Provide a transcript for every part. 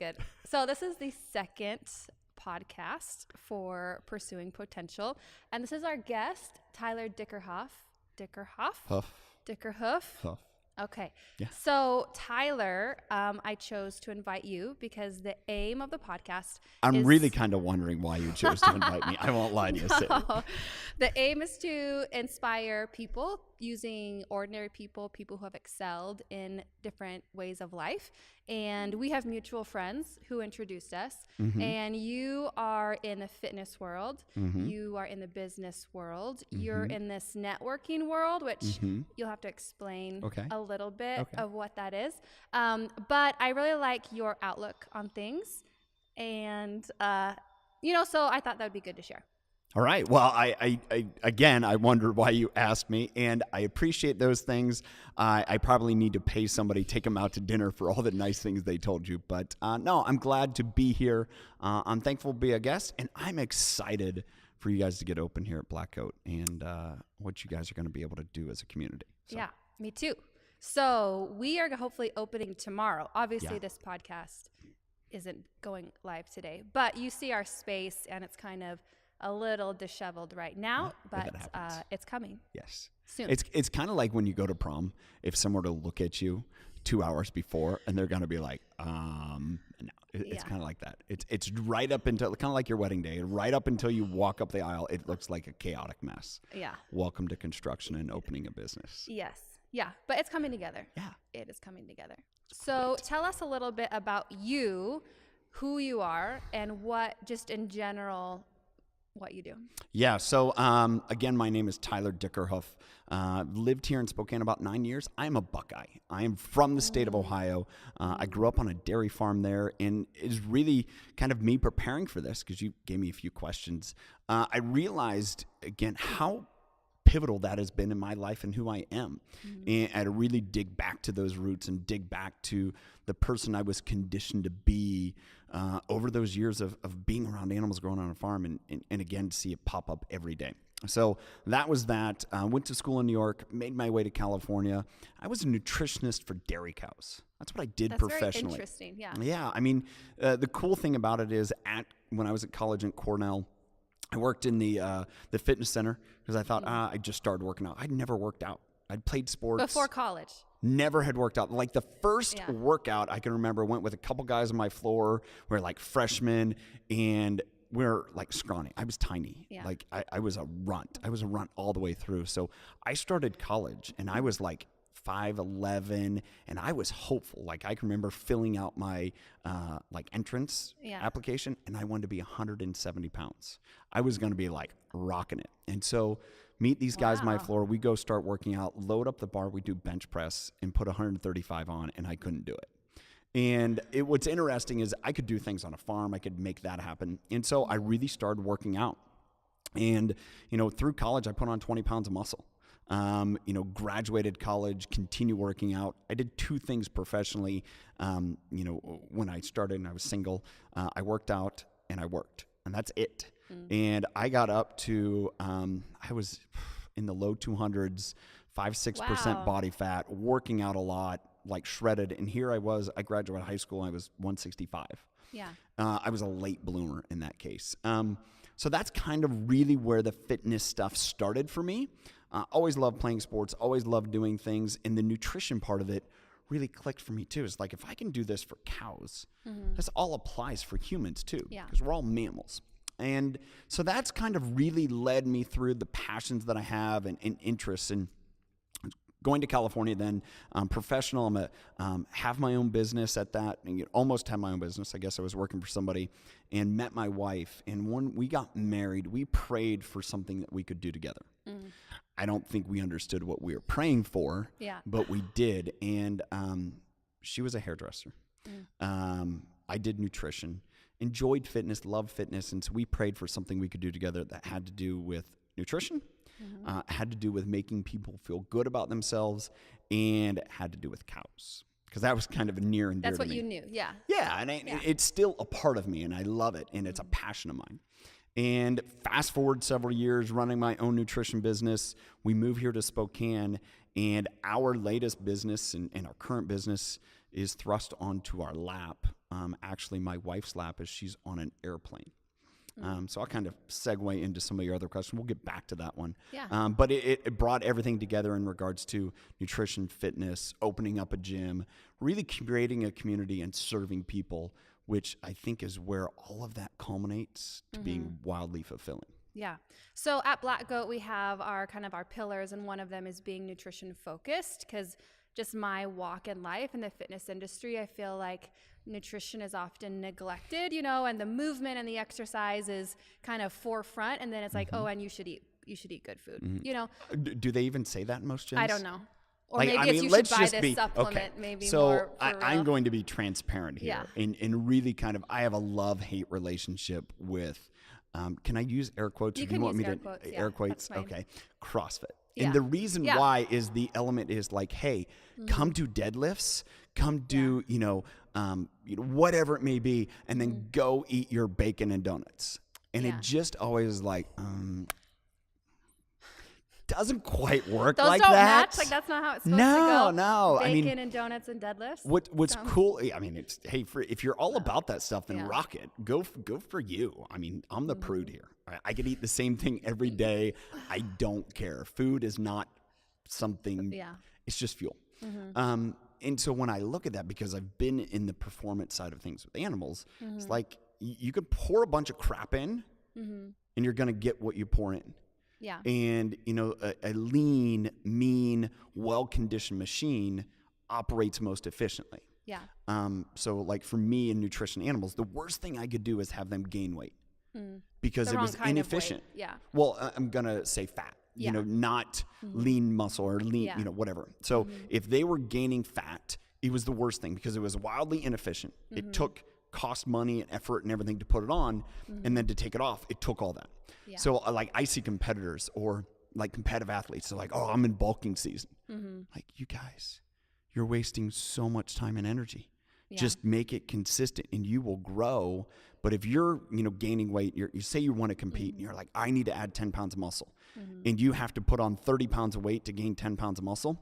good. So this is the second podcast for Pursuing Potential. And this is our guest, Tyler Dickerhoff. Dickerhoff? Huff. Okay. Yeah. So Tyler, I chose to invite you because the aim of the podcast I'm really kind of wondering why you chose to invite me. I won't lie to you. No. The aim is to inspire people using ordinary people who have excelled in different ways of life. And we have mutual friends who introduced us. Mm-hmm. And you are in the fitness world. Mm-hmm. You are in the business world. Mm-hmm. You're in this networking world, which Mm-hmm. you'll have to explain Okay. a little bit Okay. of what that is. But I really like your outlook on things. And, so I thought that would be good to share. All right. Well, I again, I wondered why you asked me, and I appreciate those things. I probably need to pay somebody, take them out to dinner for all the nice things they told you. But no, I'm glad to be here. I'm thankful to be a guest, and I'm excited for you guys to get open here at Black Coat and what you guys are going to be able to do as a community. So. Yeah, me too. So we are hopefully opening tomorrow. Obviously, Yeah. this podcast isn't going live today, but you see our space, and it's kind of a little disheveled right now, Yeah, but that happens. it's coming Yes. soon. It's kind of like when you go to prom, if someone were to look at you 2 hours before and they're going to be like, no, it's Yeah. kind of like that. It's right up until, kind of like your wedding day, right up until you walk up the aisle, it looks like a chaotic mess. Yeah. Welcome to construction and opening a business. Yes. Yeah. But it's coming together. Yeah. It is coming together. So tell us a little bit about you, who you are, and what, just in general, what you do. Yeah. So, again, my name is Tyler Dickerhoff. Lived here in Spokane about 9 years. I'm a Buckeye. I am from the state of Ohio. I grew up on a dairy farm there, and it's really kind of me preparing for this because you gave me a few questions. I realized, again, how pivotal that has been in my life and who I am. And I had to really dig back to those roots and dig back to the person I was conditioned to be over those years of being around animals, growing on a farm, and again, see it pop up every day. So that was that. Went to school in New York, made my way to California. I was a nutritionist for dairy cows. That's what I did professionally. Very interesting, yeah. Yeah, I mean, the cool thing about it is when I was at college at Cornell, I worked in the fitness center because I thought, I just started working out. I'd never worked out. I'd played sports. Before college. Never had worked out. Like the first Yeah. workout I can remember, went with a couple guys on my floor. We were like freshmen, and we were like scrawny. I was tiny. Yeah. Like I was a runt. I was a runt all the way through. So I started college, and I was like 5'11", and I was hopeful. Like I can remember filling out my like entrance Yeah. application, and I wanted to be 170 pounds. I was going to be like rocking it. And so meet these guys on my Wow. floor. We go start working out, load up the bar. We do bench press and put 135 on, and I couldn't do it. And what's interesting is I could do things on a farm. I could make that happen. And so I really started working out. And, through college, I put on 20 pounds of muscle. Graduated college, continue working out. I did two things professionally. When I started and I was single, I worked out and I worked, and that's it. And I got up to, I was in the low 200s, 5-6% Wow. body fat, working out a lot, like shredded. And here I graduated high school, and I was 165. Yeah. I was a late bloomer in that case. So that's kind of really where the fitness stuff started for me. Always loved playing sports, always loved doing things. And the nutrition part of it really clicked for me too. It's like, if I can do this for cows, this all applies for humans too, Yeah. because we're all mammals. And so that's kind of really led me through the passions that I have and interests. And going to California then, professional, I'm have my own business at that, and almost have my own business. I guess I was working for somebody, and met my wife. And when we got married, we prayed for something that we could do together. I don't think we understood what we were praying for, Yeah. but we did. And she was a hairdresser. I did nutrition, enjoyed fitness, loved fitness. And so we prayed for something we could do together that had to do with nutrition, had to do with making people feel good about themselves, and had to do with cows. Because that was kind of near and dear That's to what me. you knew. Yeah. Yeah, and it's still a part of me, and I love it, and it's a passion of mine. And fast forward several years, running my own nutrition business, we move here to Spokane, and our latest business and our current business is thrust onto our lap actually my wife's lap as she's on an airplane. So I'll kind of segue into some of your other questions. We'll get back to that one. Yeah. But it brought everything together in regards to nutrition, fitness, opening up a gym, really creating a community and serving people, which I think is where all of that culminates to being wildly fulfilling. Yeah. So at Black Goat, we have our pillars, and one of them is being nutrition focused, because just my walk in life in the fitness industry, I feel like nutrition is often neglected, and the movement and the exercise is kind of forefront, and then it's like, oh, and you should eat good food, Do they even say that in most gyms? I don't know. Or Like, maybe I it's mean, you let's should buy just this be supplement, okay. maybe So more for real. I'm going to be transparent here, Yeah. and really kind of I have a love-hate relationship with. Can I use air quotes? You Or do can you want use me air to quotes, yeah, air quotes? that's fine. Okay, CrossFit. Yeah. And the reason Yeah. why is the element is like, hey, come do deadlifts, come do whatever it may be, and then go eat your bacon and donuts. And Yeah. it just always like doesn't quite work Those like don't that. match. Like, that's not how it's supposed No, to go. no. I mean, Bacon and donuts and deadlifts. What's Sounds- cool? I mean, it's hey, if you're all about that stuff, then Yeah. rock it. Go for you. I mean, I'm the prude here. I could eat the same thing every day. I don't care. Food is not something. Yeah. It's just fuel. And so when I look at that, because I've been in the performance side of things with animals, it's like you could pour a bunch of crap in, and you're gonna get what you pour in. Yeah. And, a lean, mean, well-conditioned machine operates most efficiently. Yeah. So like for me in nutrition animals, the worst thing I could do is have them gain weight because The it wrong was kind of weight. inefficient. Yeah. Well, I'm going to say fat, Yeah. not lean muscle or lean, Yeah. whatever. So if they were gaining fat, it was the worst thing because it was wildly inefficient. It cost money and effort and everything to put it on, and then to take it off, it took all that. Yeah. So like I see competitors or like competitive athletes, they're like, oh, I'm in bulking season. Like, you guys, you're wasting so much time and energy. Yeah. Just make it consistent and you will grow. But if you're, gaining weight, you say you want to compete and you're like, I need to add 10 pounds of muscle, and you have to put on 30 pounds of weight to gain 10 pounds of muscle,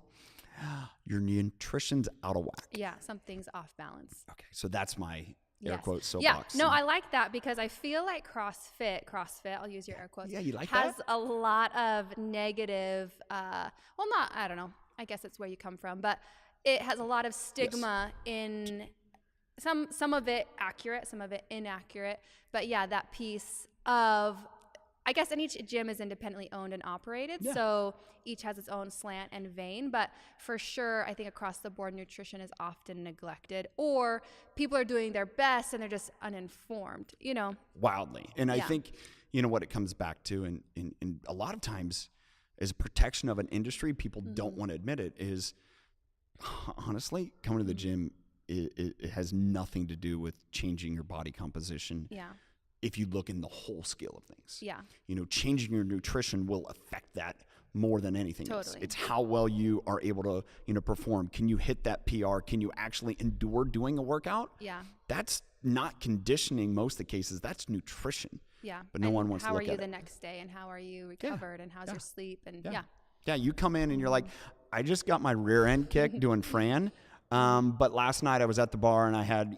your nutrition's out of whack. Yeah. Something's off balance. Okay. So that's my air Yes. quotes Yeah, soapbox. no, I like that because I feel like CrossFit, I'll use your air quotes. Yeah, you like has that? a lot of negative, I don't know, I guess it's where you come from, but it has a lot of stigma in some of it accurate, some of it inaccurate. But yeah, that piece of, I guess, and each gym is independently owned and operated. Yeah. So each has its own slant and vein, but for sure, I think across the board, nutrition is often neglected, or people are doing their best and they're just uninformed, Wildly. And I Yeah. think, what it comes back to, and a lot of times as a protection of an industry, people don't want to admit it, is honestly, coming to the gym, it has nothing to do with changing your body composition. Yeah. If you look in the whole scale of things. Yeah. Changing your nutrition will affect that more than anything else. Totally. It's how well you are able to, perform. Can you hit that PR? Can you actually endure doing a workout? Yeah. That's not conditioning most of the cases. That's nutrition. Yeah. But no And one wants to how look are you at the it. next day, and how are you recovered, and how's Yeah. your sleep, and Yeah. yeah. Yeah, you come in and you're like, I just got my rear end kicked doing Fran. But last night I was at the bar and I had,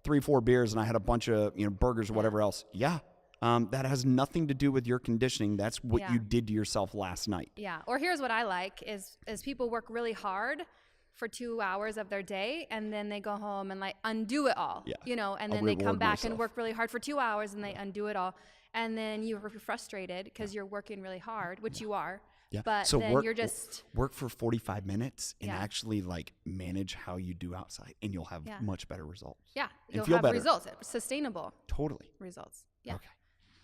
3-4 beers and I had a bunch of, burgers or whatever else. Yeah. That has nothing to do with your conditioning. That's what Yeah. you did to yourself last night. Yeah. Or here's what I like is people work really hard for 2 hours of their day, and then they go home and like undo it all, Yeah. and I'll then they come reward back and myself. work really hard for 2 hours and they undo it all. And then you're frustrated because you're working really hard, which you are. Yeah. But so then you're just, work for 45 minutes and Yeah. actually like manage how you do outside, and you'll have Yeah. much better results. yeah, And you'll feel have better. results, sustainable Totally. results. Yeah. Okay.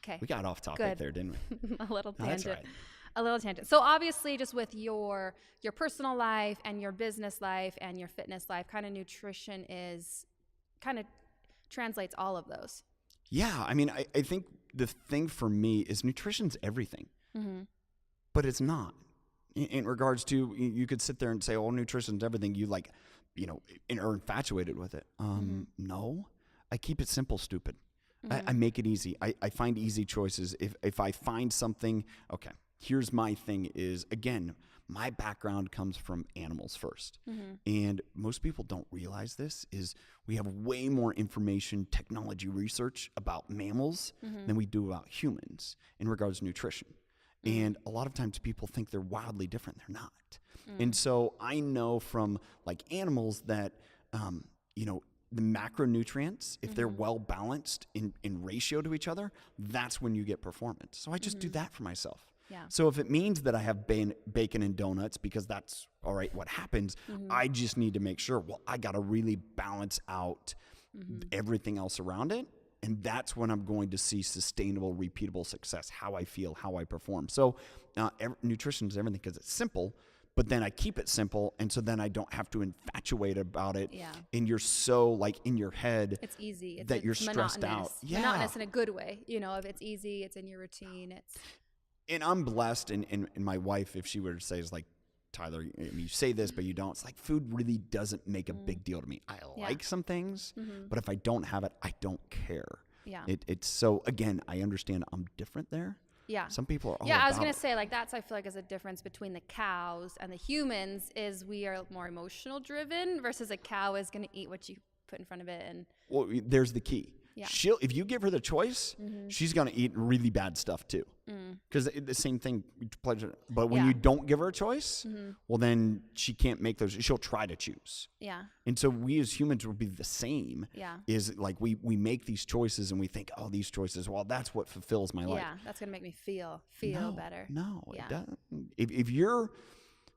Okay. We got off topic Good. there, didn't we? A little No, that's tangent. all right. A little tangent. So obviously, just with your personal life and your business life and your fitness life, kind of nutrition is kind of translates all of those. Yeah. I mean, I think the thing for me is nutrition's everything, but it's not. In regards to, you could sit there and say, oh, nutrition's everything. You like, and are infatuated with it. No, I keep it simple, stupid. I make it easy. I find easy choices. If I find something, okay, here's my thing is, again, my background comes from animals first. Mm-hmm. And most people don't realize this is we have way more information, technology research about mammals than we do about humans in regards to nutrition. And a lot of times people think they're wildly different. They're not. And so I know from like animals that, you know, the macronutrients, if they're well balanced in ratio to each other, that's when you get performance. So I just do that for myself. Yeah. So if it means that I have bacon and donuts because that's all right, what happens, I just need to make sure, well, I got to really balance out everything else around it. And that's when I'm going to see sustainable, repeatable success, how I feel, how I perform. So nutrition is everything because it's simple, but then I keep it simple. And so then I don't have to infatuate about it. Yeah. And you're so like in your head It's easy. that you're stressed out. Yeah. Monotonous in a good way. You know, if it's easy, it's in your routine. And I'm blessed. And my wife, if she were to say, is like, Tyler, you say this, but you don't. It's like food really doesn't make a big deal to me. I like some things, but if I don't have it, I don't care. Yeah. It's so, again, I understand I'm different there. Yeah. Some people are all I was about going it. to say, like, that's, I feel like, is a difference between the cows and the humans is we are more emotional driven versus a cow is going to eat what you put in front of it. And Well, there's the key. Yeah. If you give her the choice, she's going to eat really bad stuff too. Because the same thing, pleasure. But when Yeah. you don't give her a choice, well, then she can't make those. She'll try to choose. yeah. And so we as humans will be the same. Yeah. Is like we make these choices and we think, oh, these choices, well, that's what fulfills my life. Yeah. That's going to make me feel No, better. No, Yeah. it doesn't. If you're,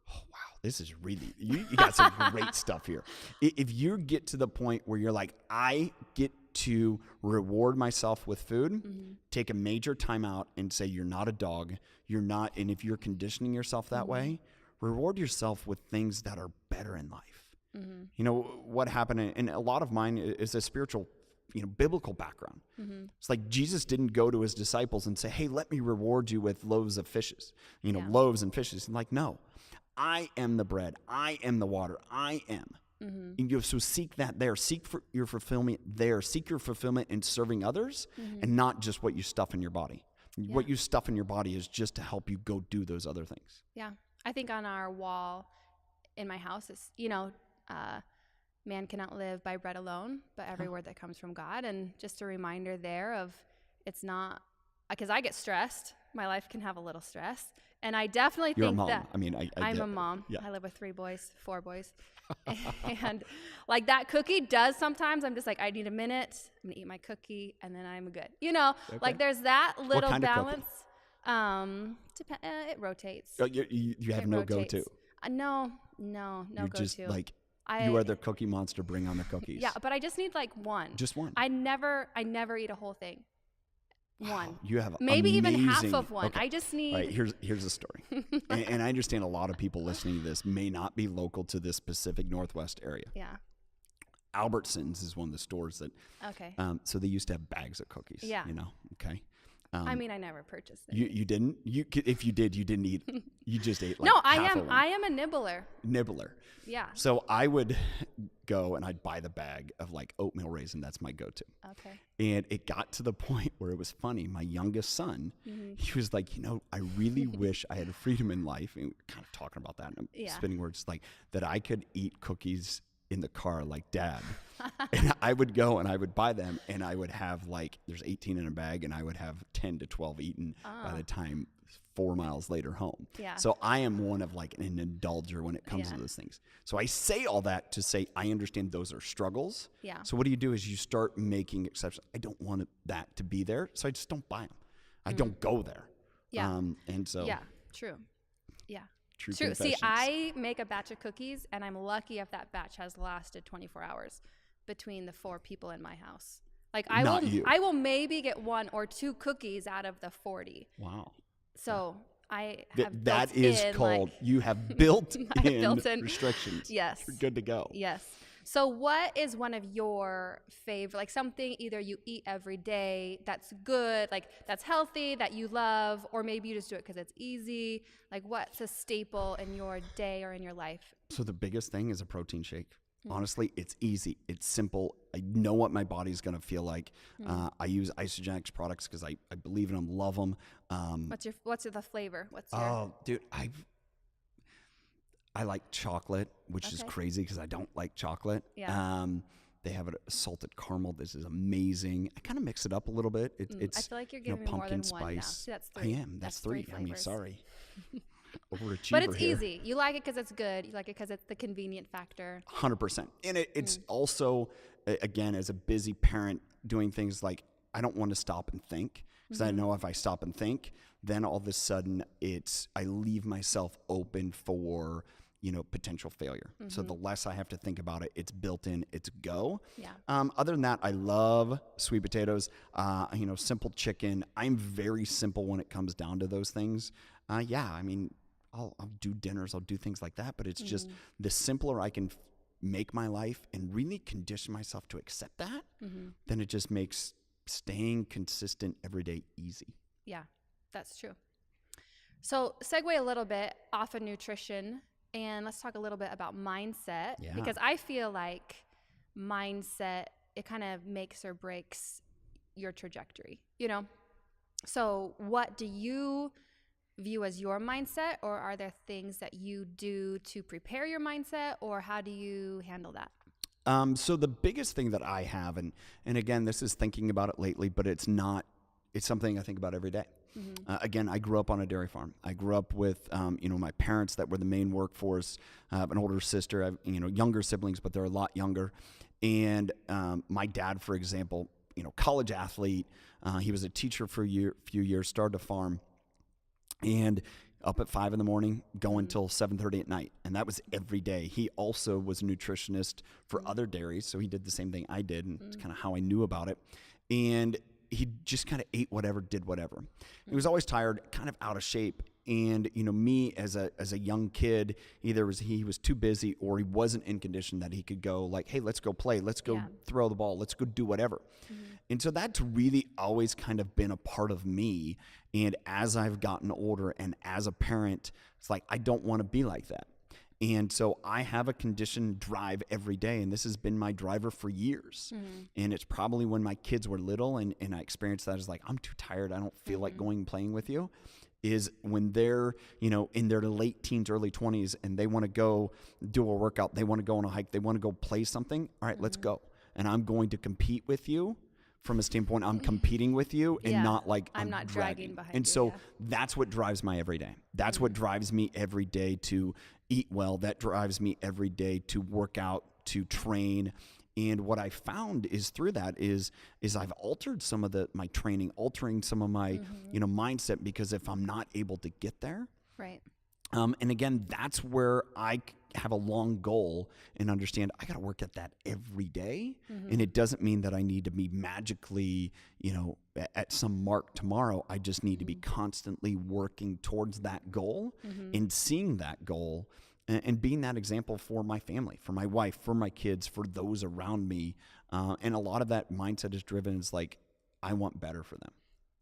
oh, wow, this is really, you got some great stuff here. If you get to the point where you're like, I get to reward myself with food, take a major time out and say, you're not a dog, you're not, and if you're conditioning yourself that way, reward yourself with things that are better in life. You know, what happened, and a lot of mine is a spiritual, biblical background. It's like Jesus didn't go to his disciples and say, hey, let me reward you with loaves of fishes, loaves and fishes. And like, no, I am the bread. I am the water. I am. And so seek that there. Seek for your fulfillment there. Seek your fulfillment in serving others and not just what you stuff in your body. Yeah. What you stuff in your body is just to help you go do those other things. Yeah. I think on our wall in my house is, man cannot live by bread alone, but every word that comes from God. And just a reminder there of it's not, because I get stressed. My life can have a little stress. And I definitely You're think a mom. that I mean, I'm get a mom. Yeah. I live with 4 boys. And like that cookie does sometimes, I'm just like, I need a minute. I'm going to eat my cookie and then I'm good. Like there's that little kind of cookie? balance. It rotates. Oh, you have It no rotates. go-to. No You're go-to. just like, you are the cookie monster. Bring on the cookies. Yeah, but I just need like one. Just one. I never eat a whole thing. One. You have Maybe even half amazing- of one. Okay. I just need. All right, here's the story. and I understand a lot of people listening to this may not be local to this Pacific Northwest area. Yeah. Albertsons is one of the stores that, Okay. so they used to have bags of cookies. Yeah. Okay. I mean, I never purchased it. You didn't? If you did, you didn't eat. You just ate like No, I half am. of one. I am a nibbler. Nibbler. Yeah. So I would go and I'd buy the bag of like oatmeal raisin. That's my go-to. Okay. And it got to the point where it was funny. My youngest son, he was like, I really wish I had freedom in life. And we were kind of talking about that. And I'm Yeah. spinning words like that I could eat cookies in the car like dad. And I would go and I would buy them and I would have like, there's 18 in a bag and I would have 10 to 12 eaten by the time 4 miles later home. Yeah. So I am one of like an indulger when it comes Yeah. to those things. So I say all that to say, I understand those are struggles. Yeah. So what do is you start making exceptions. I don't want that to be there. So I just don't buy them. I don't go there. Yeah. And so Yeah. True. Yeah. true True. See, confessions. I make a batch of cookies, and I'm lucky if that batch has lasted 24 hours between the 4 people in my house. Like Not you. I will maybe get 1 or 2 cookies out of the 40. Wow. So I have That built is in, called, like, you have built I've in built in- restrictions. Yes. You're good to go. Yes. So what is one of your favorite, like something either you eat every day that's good, like that's healthy, that you love, or maybe you just do it because it's easy? Like what's a staple in your day or in your life? So the biggest thing is a protein shake. Honestly, it's easy. It's simple. I know what my body's going to feel like. I use Isagenix products because I believe in them, love them. What's the flavor? What's your Oh, dude, I like chocolate, which is Okay. crazy because I don't like chocolate. Yeah. They have a salted caramel. This is amazing. I kind of mix it up a little bit. It's I feel like you're you know, giving me more than pumpkin one now. spice. See, that's I three. am. That's three. I mean, flavors. sorry. Overachiever But it's here. easy. You like it because it's good. You like it because it's the convenient factor. 100%. And it's also, again, as a busy parent doing things like, I don't want to stop and think because I know if I stop and think, then all of a sudden I leave myself open for, potential failure. So the less I have to think about it, it's built in, it's go. Yeah. Other than that, I love sweet potatoes, simple chicken. I'm very simple when it comes down to those things. I mean, I'll do dinners, I'll do things like that, but it's just the simpler I can make my life and really condition myself to accept that, then it just makes staying consistent every day easy. Yeah, that's true. So segue a little bit off of nutrition and let's talk a little bit about mindset Yeah. because I feel like mindset, it kind of makes or breaks your trajectory, So what do you view as your mindset, or are there things that you do to prepare your mindset, or how do you handle that? So the biggest thing that I have, and again, this is thinking about it lately, but it's something I think about every day. Again, I grew up on a dairy farm. I grew up with, my parents that were the main workforce. I have an older sister. I have, younger siblings, but they're a lot younger. And my dad, for example, college athlete. He was a teacher for a few years, started a farm, and up at 5 a.m, going till 7:30 at night. And that was every day. He also was a nutritionist for other dairies. So he did the same thing I did. And it's kind of how I knew about it. And he just kind of ate whatever, did whatever. He was always tired, kind of out of shape. And, me as a young kid, either he was too busy or he wasn't in condition that he could go like, hey, let's go play. Let's go throw the ball. Let's go do whatever. And so that's really always kind of been a part of me. And as I've gotten older and as a parent, it's like, I don't want to be like that. And so I have a conditioned drive every day, and this has been my driver for years. And it's probably when my kids were little and I experienced that as like, I'm too tired. I don't feel like going and playing with you. Is when they're, in their late teens, early 20s, and they want to go do a workout, they want to go on a hike, they want to go play something. All right, let's go. And I'm going to compete with you from a standpoint, I'm competing with you and not like I'm not dragging behind and you, so that's what drives my every day. That's what drives me every day to eat well. That drives me every day to work out, to train. And what I found is through that is I've altered some of my training, altering some of my, mindset, because if I'm not able to get there, Right. And again, that's where I have a long goal and understand I got to work at that every day. And it doesn't mean that I need to be magically, at some mark tomorrow. I just need to be constantly working towards that goal and seeing that goal and being that example for my family, for my wife, for my kids, for those around me. And a lot of that mindset is driven is like, I want better for them.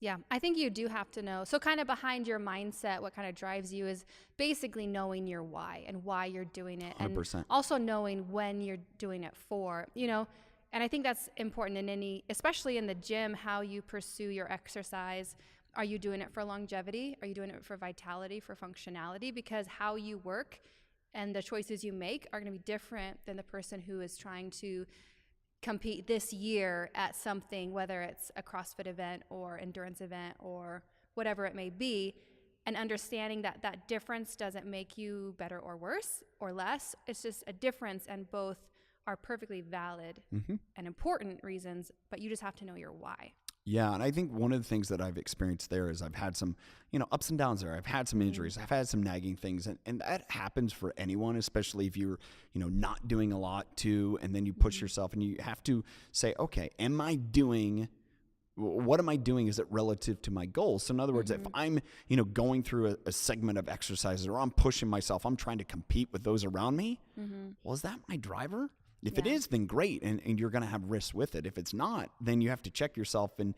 Yeah, I think you do have to know. So kind of behind your mindset, what kind of drives you is basically knowing your why and why you're doing it. 100%. And also knowing when you're doing it for, and I think that's important in especially in the gym, how you pursue your exercise. Are you doing it for longevity? Are you doing it for vitality, for functionality? Because how you work and the choices you make are going to be different than the person who is trying to compete this year at something, whether it's a CrossFit event or endurance event or whatever it may be, and understanding that that difference doesn't make you better or worse or less. It's just a difference, and both are perfectly valid and important reasons, but you just have to know your why. Yeah, and I think one of the things that I've experienced there is I've had some, ups and downs there. I've had some injuries. I've had some nagging things, and that happens for anyone, especially if you're, not doing a lot too, and then you push yourself, and you have to say, okay, what am I doing? Is it relative to my goals? So in other words, if I'm, going through a segment of exercises, or I'm pushing myself, I'm trying to compete with those around me, well, is that my driver? If it is, then great, and you're going to have risks with it. If it's not, then you have to check yourself and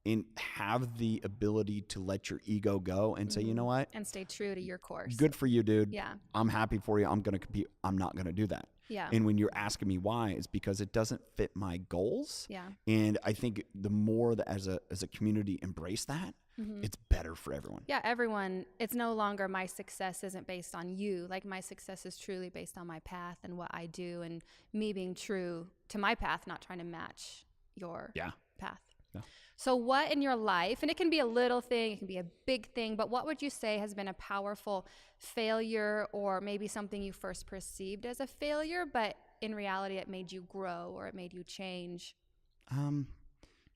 and have the ability to let your ego go and say, you know what? And stay true to your course. Good for you, dude. Yeah. I'm happy for you. I'm going to compete. I'm not going to do that. Yeah. And when you're asking me why, it's because it doesn't fit my goals. Yeah. And I think the more that as a community embrace that, it's better for everyone. Yeah, everyone. It's no longer my success isn't based on you. Like my success is truly based on my path and what I do and me being true to my path, not trying to match your path. Yeah. So what in your life, and it can be a little thing, it can be a big thing, but what would you say has been a powerful failure or maybe something you first perceived as a failure, but in reality it made you grow or it made you change?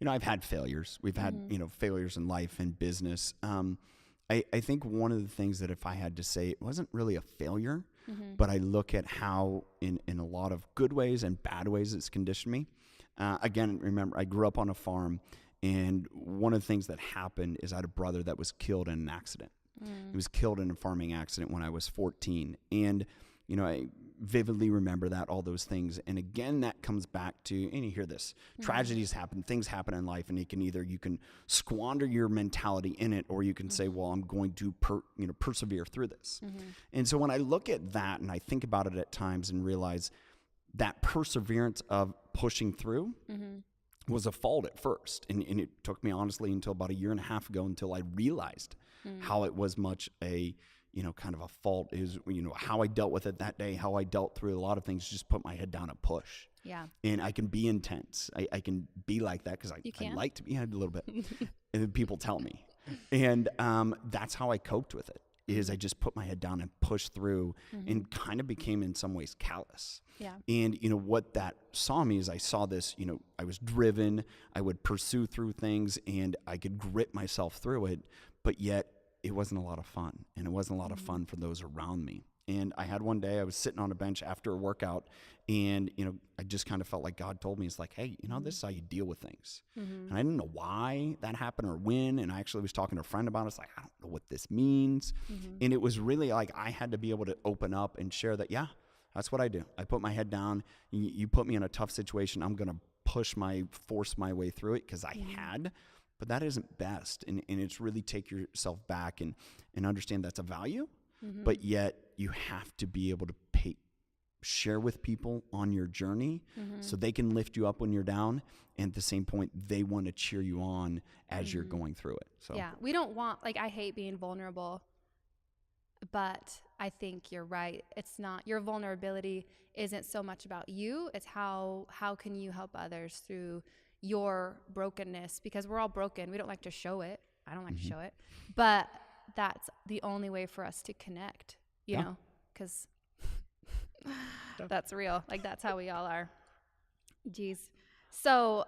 I've had failures. We've had, failures in life and business. I think one of the things that if I had to say, it wasn't really a failure, but I look at how in a lot of good ways and bad ways it's conditioned me. Again, remember, I grew up on a farm, and one of the things that happened is I had a brother that was killed in an accident. He was killed in a farming accident when I was 14. And, I vividly remember that, all those things. And again, that comes back to, and you hear this, tragedies happen, things happen in life, and you can squander your mentality in it, or you can say, well, I'm going to persevere through this. And so when I look at that and I think about it at times and realize that perseverance of pushing through was a fault at first. And it took me honestly until about a year and a half ago until I realized how it was much a, kind of a fault is, how I dealt with it that day, how I dealt through a lot of things, just put my head down and push. Yeah. And I can be intense. I can be like that because I like to be a little bit. And people tell me. And that's how I coped with it, is I just put my head down and pushed through and kind of became in some ways callous. Yeah. And, what that saw me is I saw this, I was driven, I would pursue through things and I could grit myself through it, but yet it wasn't a lot of fun, and it wasn't a lot of fun for those around me. And I had one day I was sitting on a bench after a workout, and, I just kind of felt like God told me, it's like, hey, this is how you deal with things. And I didn't know why that happened or when. And I actually was talking to a friend about it. It's like, I don't know what this means. And it was really like, I had to be able to open up and share that, yeah, that's what I do. I put my head down. You put me in a tough situation, I'm going to force my way through it because I had. But that isn't best. And it's really take yourself back and understand that's a value. But yet you have to be able to share with people on your journey so they can lift you up when you're down. And at the same point, they want to cheer you on as you're going through it. So yeah, we don't want, I hate being vulnerable, but I think you're right. It's not, your vulnerability isn't so much about you. It's how can you help others through your brokenness, because we're all broken. We don't like to show it. I don't like to show it, but that's the only way for us to connect, you know, because that's real. That's how we all are. Jeez. So,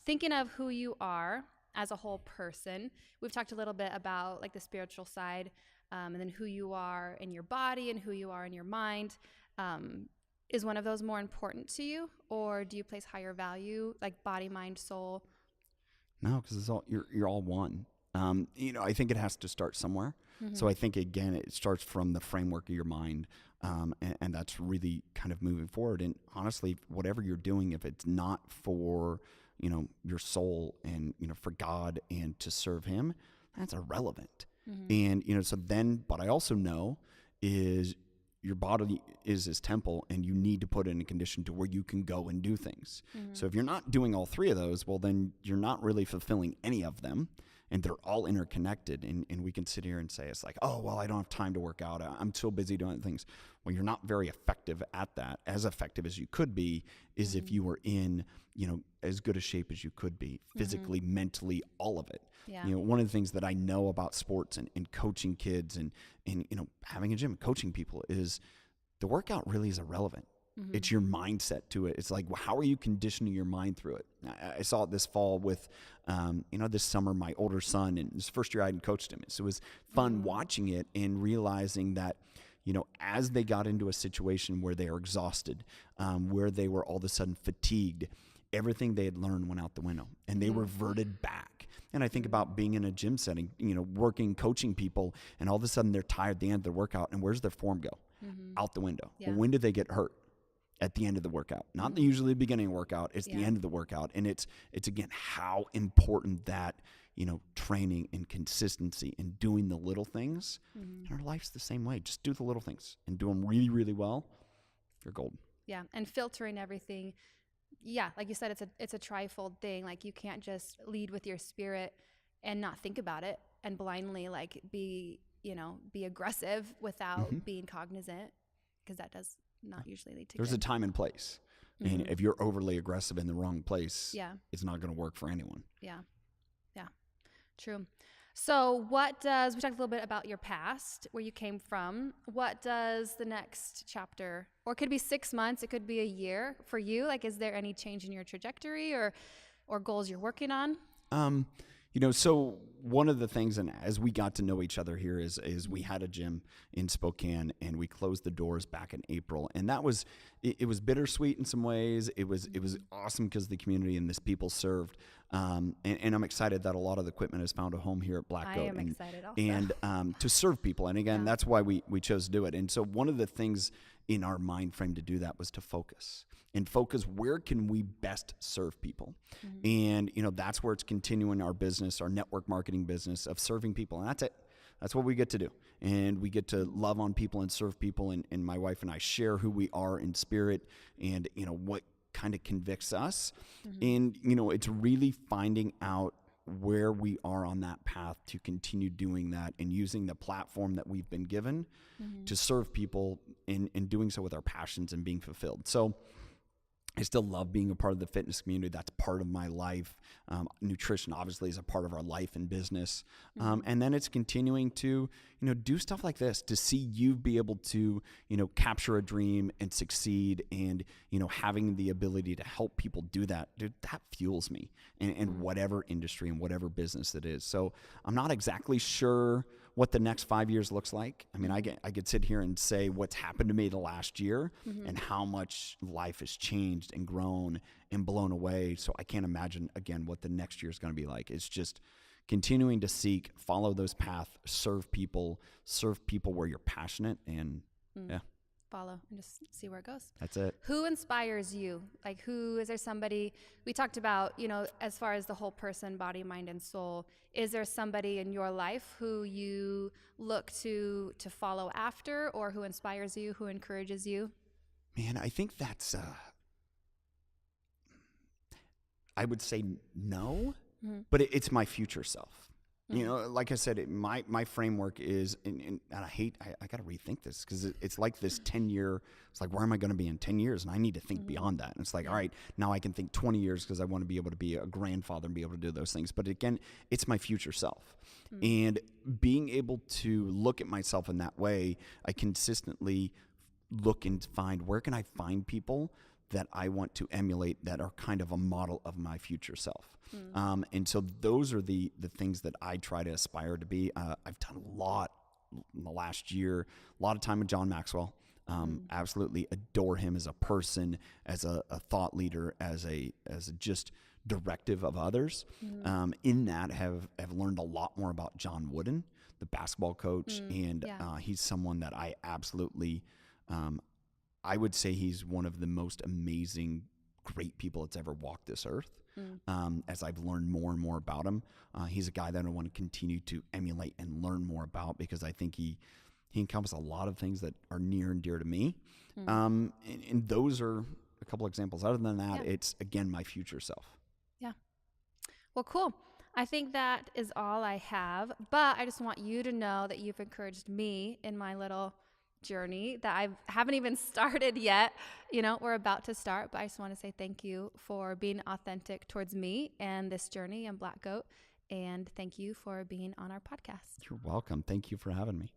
thinking of who you are as a whole person, we've talked a little bit about the spiritual side, and then who you are in your body and who you are in your mind. Is one of those more important to you, or do you place higher value, like body, mind, soul? No, because you're all one. I think it has to start somewhere. So I think, again, it starts from the framework of your mind, and that's really kind of moving forward. And honestly, whatever you're doing, if it's not for, your soul and, for God and to serve Him, that's irrelevant. And, but I also know is your body is His temple, and you need to put it in a condition to where you can go and do things. So if you're not doing all three of those, well, then you're not really fulfilling any of them. And they're all interconnected. And we can sit here and say, it's like, oh, well, I don't have time to work out. I'm so busy doing things. Well, you're not very effective at that. As effective as you could be is if you were in, as good a shape as you could be, physically, mentally, all of it. Yeah. One of the things that I know about sports and coaching kids and having a gym, coaching people, is the workout really is irrelevant. It's your mindset to it. It's like, well, how are you conditioning your mind through it? I saw it this fall with, this summer, my older son, and this first year I hadn't coached him. So it was fun watching it and realizing that, as they got into a situation where they are exhausted, where they were all of a sudden fatigued, everything they had learned went out the window, and they reverted back. And I think about being in a gym setting, working, coaching people, and all of a sudden they're tired at the end of their workout, and where's their form go? Out the window. Yeah. Well, when do they get hurt? at the end of the workout, not usually the beginning of the workout. It's the Yeah. end of the workout. And it's again, how important that, training and consistency and doing the little things. And our life's the same way. Just do the little things and do them really, really well. You're golden. Yeah, and filtering everything. Yeah, like you said, it's a trifold thing. Like you can't just lead with your spirit and not think about it and blindly like be aggressive without being cognizant, because that does not usually lead to There's good. a time and place. And if you're overly aggressive in the wrong place, Yeah. it's not going to work for anyone. Yeah. True. So we talked a little bit about your past, where you came from. What does the next chapter, or it could be 6 months, it could be a year for you? Like, is there any change in your trajectory or goals you're working on? So one of the things, and as we got to know each other here, is we had a gym in Spokane, and we closed the doors back in April, and that was it was bittersweet in some ways. It was awesome because the community and this people served, and I'm excited that a lot of the equipment has found a home here at Black Goat. I am excited also. And to serve people, and again, that's why we chose to do it. And so one of the things in our mind frame to do that was to focus. And focus, where can we best serve people? And, that's where it's continuing our business, our network marketing business of serving people. And that's it. That's what we get to do. And we get to love on people and serve people. And my wife and I share who we are in spirit and, what kind of convicts us. And, it's really finding out where we are on that path to continue doing that and using the platform that we've been given to serve people and doing so with our passions and being fulfilled. So I still love being a part of the fitness community. That's part of my life. Nutrition obviously is a part of our life and business. And then it's continuing to, do stuff like this, to see you be able to, capture a dream and succeed, and, having the ability to help people do that, dude, that fuels me in whatever industry and whatever business it is. So I'm not exactly sure what the next 5 years looks like. I mean, I could sit here and say what's happened to me the last year and how much life has changed and grown and blown away. So I can't imagine, again, what the next year is going to be like. It's just continuing to seek, follow those paths, serve people where you're passionate, and Follow and just see where it goes. That's it. Who inspires you? Like, is there somebody, we talked about, as far as the whole person, body, mind, and soul, is there somebody in your life who you look to follow after, or who inspires you, who encourages you? Man, I think that's, I would say no, but it's my future self. Like I said, my framework is, and I got to rethink this, because it's like this 10-year, it's like, where am I going to be in 10 years? And I need to think beyond that. And it's like, all right, now I can think 20 years because I want to be able to be a grandfather and be able to do those things. But again, it's my future self. And being able to look at myself in that way, I consistently look and find, where can I find people that I want to emulate that are kind of a model of my future self. And so those are the things that I try to aspire to be. I've done a lot in the last year, a lot of time with John Maxwell. Absolutely adore him as a person, as a thought leader, as a just directive of others. In that have learned a lot more about John Wooden, the basketball coach. And he's someone that I absolutely, I would say he's one of the most amazing, great people that's ever walked this earth. As I've learned more and more about him, he's a guy that I want to continue to emulate and learn more about, because I think he encompasses a lot of things that are near and dear to me. And those are a couple examples. Other than that, it's, again, my future self. Yeah. Well, cool. I think that is all I have, but I just want you to know that you've encouraged me in my little journey that I haven't even started yet. We're about to start, but I just want to say thank you for being authentic towards me and this journey in Black Goat, and thank you for being on our podcast. You're welcome. Thank you for having me.